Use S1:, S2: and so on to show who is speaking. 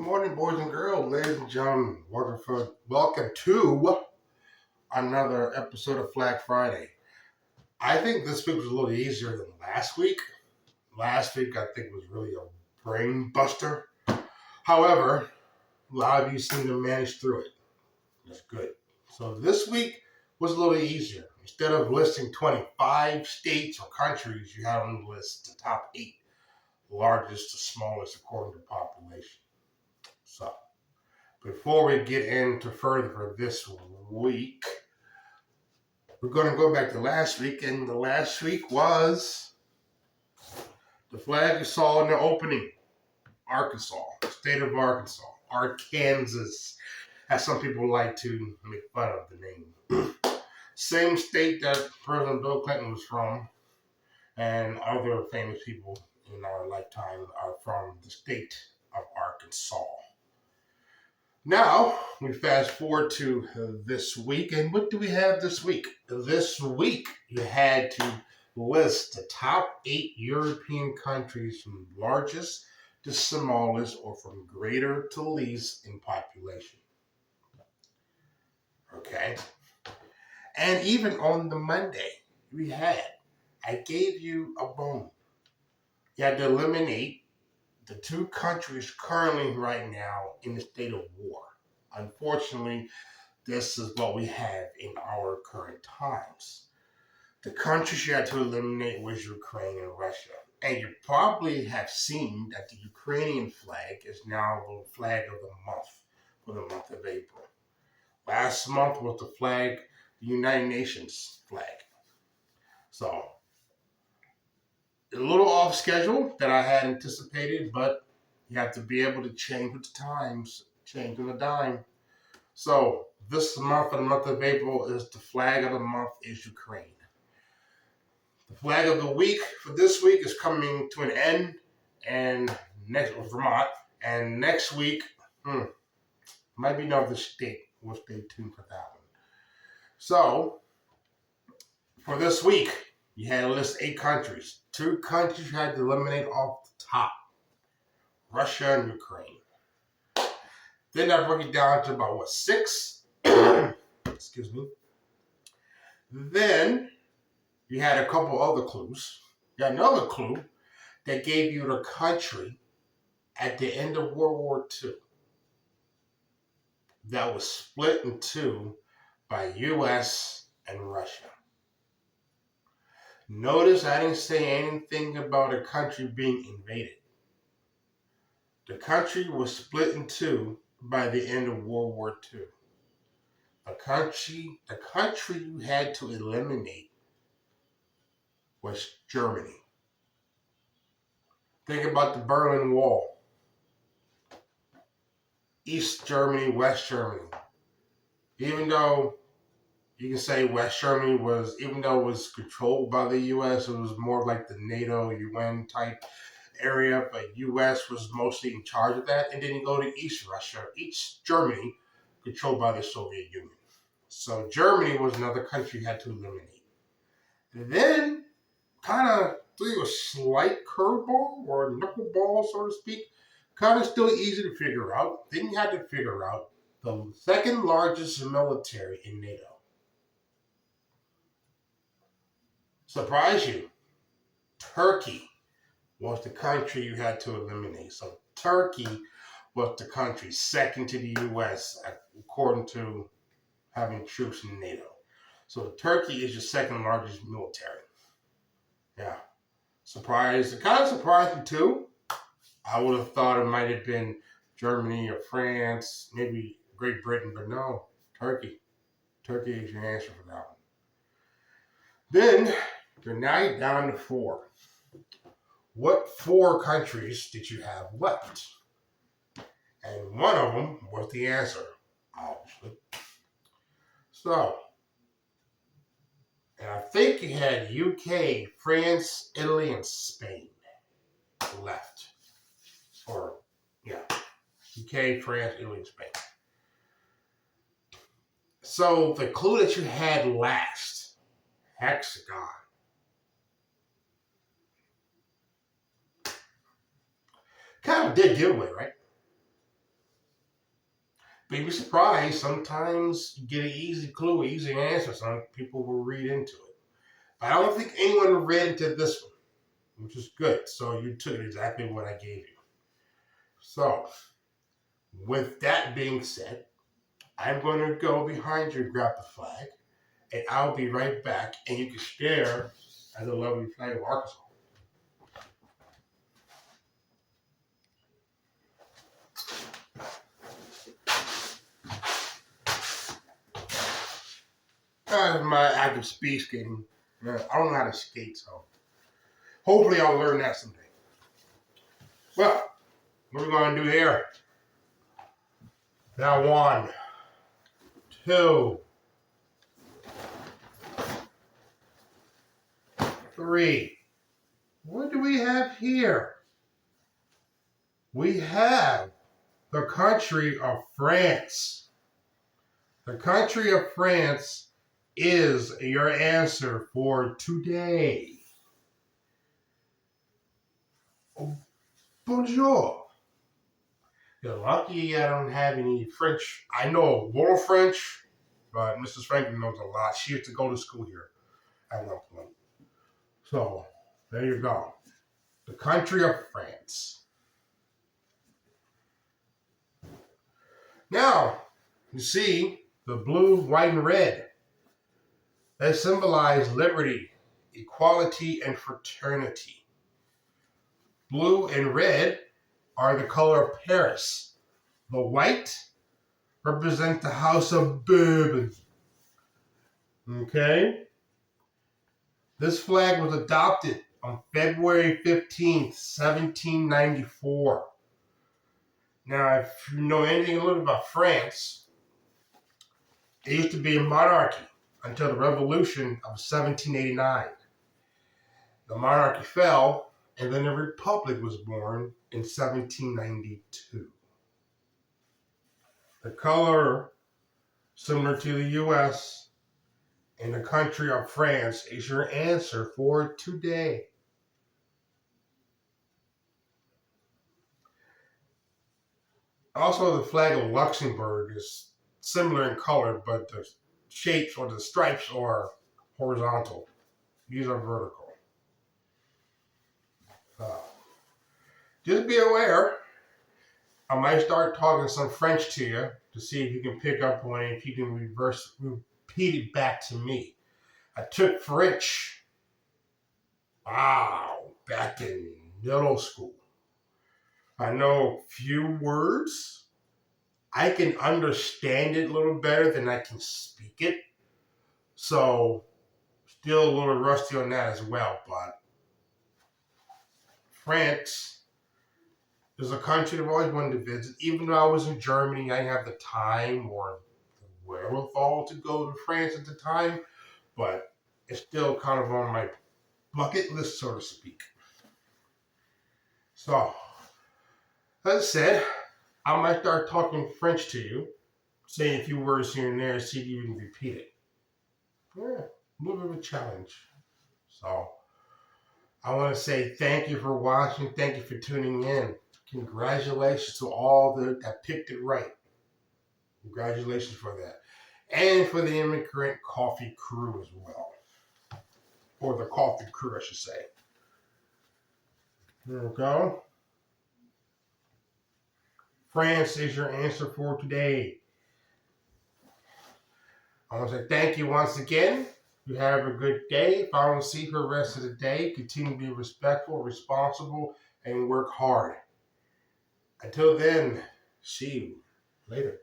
S1: Good morning, boys and girls, ladies and gentlemen. Welcome to another episode of Flag Friday. I think this week was a little easier than last week. Last week, I think, was really a brain buster. However, a lot of you seem to manage through it. That's good. So this week was a little easier. Instead of listing 25 states or countries, you had on the list the top 8, largest to smallest according to population. So before we get into further for this week, we're going to go back to last week, and the last week was the flag you saw in the opening. Arkansas, state of Arkansas, Arkansas, as some people like to make fun of the name. Same state that President Bill Clinton was from, and other famous people in our lifetime are from the state of Arkansas. Now, we fast forward to this week, and what do we have this week? This week, you had to list the top 8 European countries from largest to smallest, or from greater to least in population. Okay? And even on the Monday, I gave you a bone. You had to eliminate the 2 countries currently right now in the state of war. Unfortunately, this is what we have in our current times. The countries you had to eliminate was Ukraine and Russia. And you probably have seen that the Ukrainian flag is now the flag of the month for the month of April. Last month was the flag, the United Nations flag. So, a little off schedule that I had anticipated, but you have to be able to change with the times, change on a dime. So, this month, the month of April, is the flag of the month is Ukraine. The flag of the week for this week is coming to an end, and next Vermont, and next week might be another state. We'll stay tuned for that one. So, for this week, you had to list 8 countries. 2 countries you had to eliminate off the top: Russia and Ukraine. Then I broke it down to about 6? Excuse me. Then you had a couple other clues. You had another clue that gave you the country at the end of World War II that was split in 2 by U.S. and Russia. Notice I didn't say anything about a country being invaded. The country was split in 2 by the end of World War II. The country you had to eliminate was Germany. Think about the Berlin Wall. East Germany, West Germany. Even though you can say West Germany even though it was controlled by the U.S., it was more like the NATO, UN type area, but U.S. was mostly in charge of that. And then you go to East Russia, East Germany, controlled by the Soviet Union. So Germany was another country you had to eliminate. And then, kind of threw a slight curveball or knuckleball, so to speak. Kind of still easy to figure out. Then you had to figure out the second largest military in NATO. Surprise you, Turkey was the country you had to eliminate. So Turkey was the country second to the U.S. according to having troops in NATO. So Turkey is your second largest military. Yeah. Surprised. It kind of surprised me too. I would have thought it might have been Germany or France, maybe Great Britain, but no, Turkey. Turkey is your answer for that one. Then, now you're down to 4. What 4 countries did you have left? And one of them was the answer, obviously. So, and I think you had UK, France, Italy, and Spain left. Or, yeah, UK, France, Italy, and Spain. So, the clue that you had last, hexagon. Kind of a dead giveaway, right? But you'd be surprised. Sometimes you get an easy clue, easy answer. Some people will read into it. But I don't think anyone read into this one, which is good. So you took exactly what I gave you. So, with that being said, I'm going to go behind you, grab the flag, and I'll be right back. And you can stare at the lovely flag of Arkansas. My active speed skating. I don't know how to skate, so hopefully I'll learn that someday. Well, what are we going to do here? Now 1, 2, 3. What do we have here? We have the country of France. The country of France is your answer for today. Bonjour. You're lucky I don't have any French. I know a little French, but Mrs. Franklin knows a lot. She used to go to school here at one point. So, there you go. The country of France. Now, you see the blue, white, and red. They symbolize liberty, equality, and fraternity. Blue and red are the color of Paris. The white represent the House of Bourbon. Okay? This flag was adopted on February 15th, 1794. Now, if you know anything a little about France, it used to be a monarchy until the Revolution of 1789. The monarchy fell, and then a republic was born in 1792. The color, similar to the U.S., and the country of France is your answer for today. Also, the flag of Luxembourg is similar in color, but the shapes or the stripes are horizontal. These are vertical. Just be aware, I might start talking some French to you to see if you can pick up on it, if you can repeat it back to me. I took French, back in middle school. I know a few words. I can understand it a little better than I can speak it. So, still a little rusty on that as well. But France is a country I've always wanted to visit. Even though I was in Germany, I didn't have the time or the wherewithal to go to France at the time. But it's still kind of on my bucket list, so to speak. So, as I said, I might start talking French to you, saying a few words here and there, see if you can repeat it. Yeah, a little bit of a challenge. So, I want to say thank you for watching. Thank you for tuning in. Congratulations to all that picked it right. Congratulations for that. And for the Immigrant Coffee Crew as well. Or the Coffee Crew, I should say. There we go. France is your answer for today. I want to say thank you once again. You have a good day. If I don't see you for the rest of the day, continue to be respectful, responsible, and work hard. Until then, see you later.